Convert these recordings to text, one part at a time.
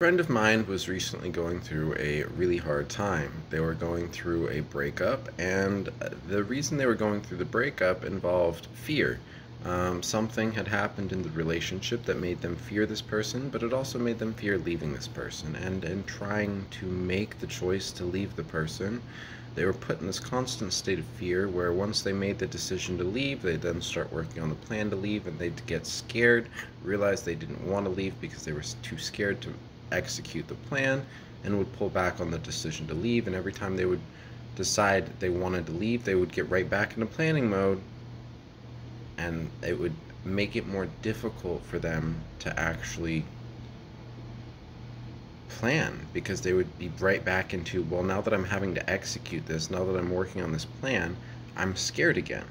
Friend of mine was recently going through a really hard time. They were going through a breakup, and the reason they were going through the breakup involved fear. Something had happened in the relationship that made them fear this person, but it also made them fear leaving this person. And in trying to make the choice to leave the person, they were put in this constant state of fear where once they made the decision to leave, they'd then start working on the plan to leave, and they'd get scared, realize they didn't want to leave because they were too scared to execute the plan, and would pull back on the decision to leave. And every time they would decide they wanted to leave, they would get right back into planning mode, and it would make it more difficult for them to actually plan, because they would be right back into, well, now that I'm having to execute this, now that I'm working on this plan, I'm scared again.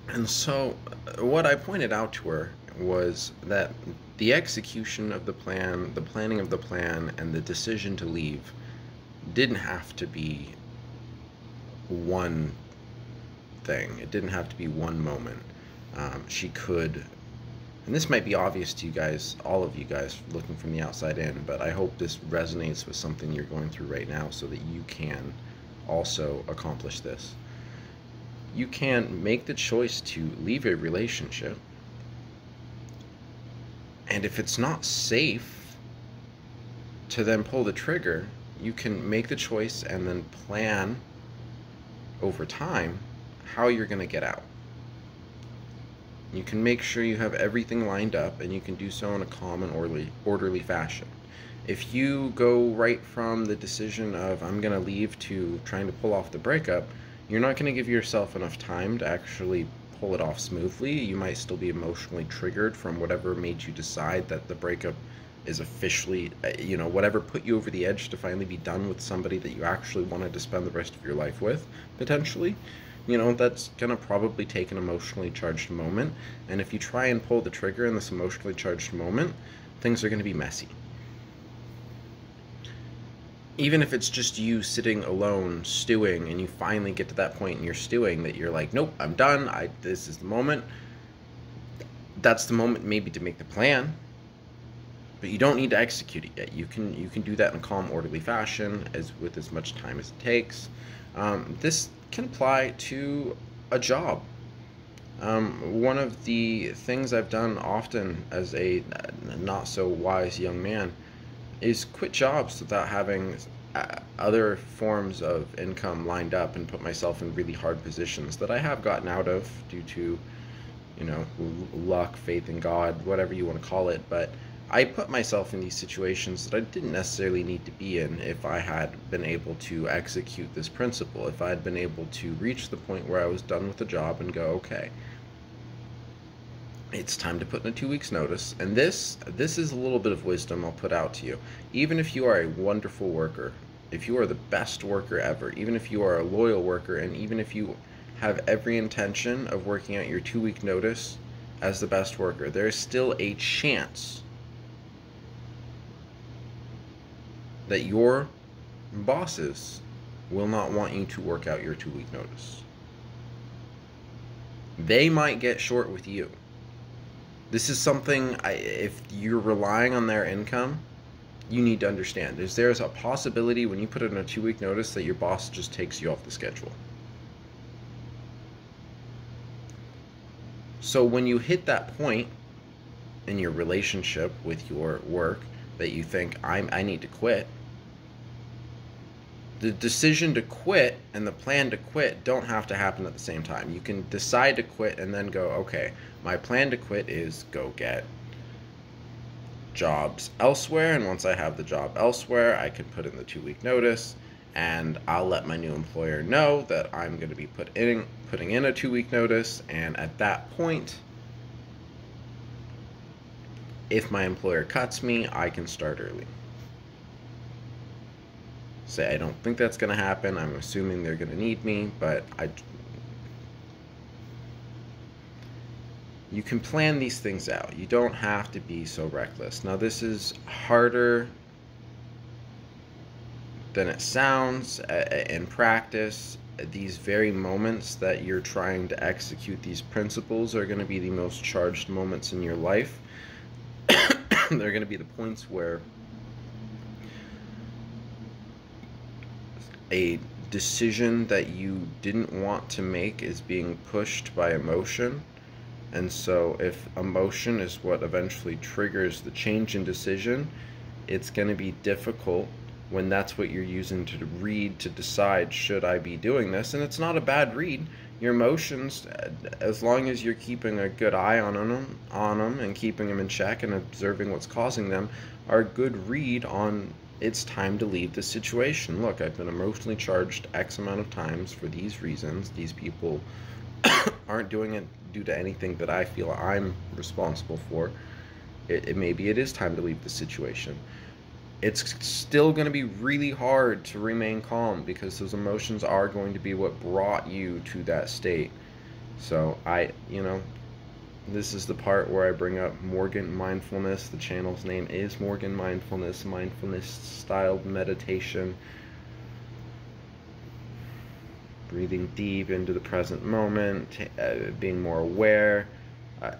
And so what I pointed out to her was that the execution of the plan, the planning of the plan, and the decision to leave didn't have to be one thing. It didn't have to be one moment. She could, and this might be obvious to you guys, all of you guys looking from the outside in, but I hope this resonates with something you're going through right now so that you can also accomplish this. You can make the choice to leave a relationship, and if it's not safe to then pull the trigger, you can make the choice and then plan over time how you're going to get out. You can make sure you have everything lined up, and you can do so in a calm and orderly fashion. If you go right from the decision of I'm going to leave to trying to pull off the breakup, you're not going to give yourself enough time to actually pull it off smoothly. You might still be emotionally triggered from whatever made you decide that the breakup is officially, whatever put you over the edge to finally be done with somebody that you actually wanted to spend the rest of your life with, potentially. That's going to probably take an emotionally charged moment. And if you try and pull the trigger in this emotionally charged moment, things are going to be messy. Even if it's just you sitting alone stewing, and you finally get to that point in your stewing that you're like, nope, I'm done, this is the moment. That's the moment maybe to make the plan, but you don't need to execute it yet. You can do that in a calm, orderly fashion, with as much time as it takes. This can apply to a job. One of the things I've done often as a not so wise young man is quit jobs without having other forms of income lined up, and put myself in really hard positions that I have gotten out of due to, luck, faith in God, whatever you want to call it. But I put myself in these situations that I didn't necessarily need to be in if I had been able to execute this principle, if I had been able to reach the point where I was done with the job and go, okay, it's time to put in a 2 weeks notice. And this is a little bit of wisdom I'll put out to you. Even if you are a wonderful worker, if you are the best worker ever, even if you are a loyal worker, and even if you have every intention of working out your 2 week notice as the best worker, there is still a chance that your bosses will not want you to work out your 2 week notice. They might get short with you. This is something, if you're relying on their income, you need to understand. There's a possibility when you put in a 2 week notice that your boss just takes you off the schedule. So when you hit that point in your relationship with your work that you think, I need to quit, the decision to quit and the plan to quit don't have to happen at the same time. You can decide to quit and then go, okay, my plan to quit is go get jobs elsewhere, and once I have the job elsewhere, I can put in the 2 week notice, and I'll let my new employer know that I'm going to be putting in a 2 week notice. And at that point, if my employer cuts me, I can start early. Say, I don't think that's going to happen. I'm assuming they're going to need me, but you can plan these things out. You don't have to be so reckless. Now, this is harder than it sounds in practice. These very moments that you're trying to execute these principles are going to be the most charged moments in your life. There are going to be the points where a decision that you didn't want to make is being pushed by emotion. And so if emotion is what eventually triggers the change in decision, it's going to be difficult when that's what you're using to read to decide, should I be doing this? And it's not a bad read. Your emotions, as long as you're keeping a good eye on them and keeping them in check and observing what's causing them, are a good read on it's time to leave the situation. Look, I've been emotionally charged X amount of times for these reasons. These people aren't doing it due to anything that I feel I'm responsible for. Maybe it is time to leave the situation. It's still going to be really hard to remain calm because those emotions are going to be what brought you to that state. So this is the part where I bring up Morgan Mindfulness. The channel's name is Morgan Mindfulness, mindfulness-styled meditation. Breathing deep into the present moment, being more aware.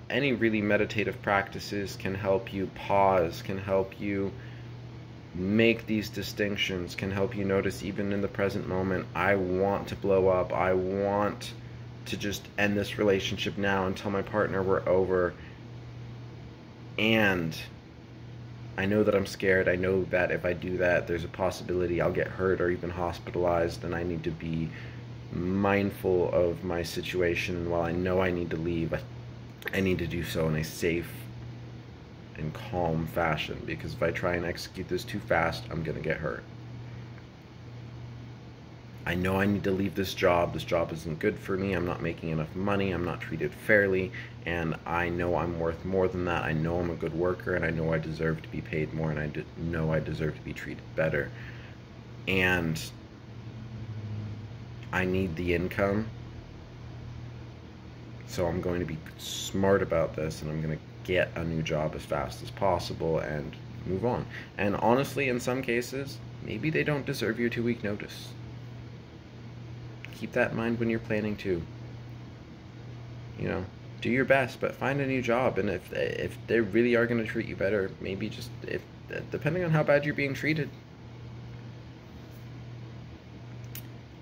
Any really meditative practices can help you pause, can help you make these distinctions, can help you notice even in the present moment, I want to blow up, I want to just end this relationship now and tell my partner we're over, and I know that I'm scared, I know that if I do that there's a possibility I'll get hurt or even hospitalized, and I need to be mindful of my situation, and while I know I need to leave, I need to do so in a safe and calm fashion, because if I try and execute this too fast, I'm gonna get hurt. I know I need to leave this job isn't good for me, I'm not making enough money, I'm not treated fairly, and I know I'm worth more than that. I know I'm a good worker, and I know I deserve to be paid more, and I know I deserve to be treated better, and I need the income, so I'm going to be smart about this, and I'm going to get a new job as fast as possible and move on. And honestly, in some cases, maybe they don't deserve your 2-week notice. Keep that in mind when you're planning to. Do your best, but find a new job. And if they really are going to treat you better, maybe just, depending on how bad you're being treated.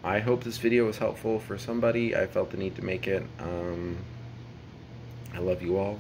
I hope this video was helpful for somebody. I felt the need to make it. I love you all.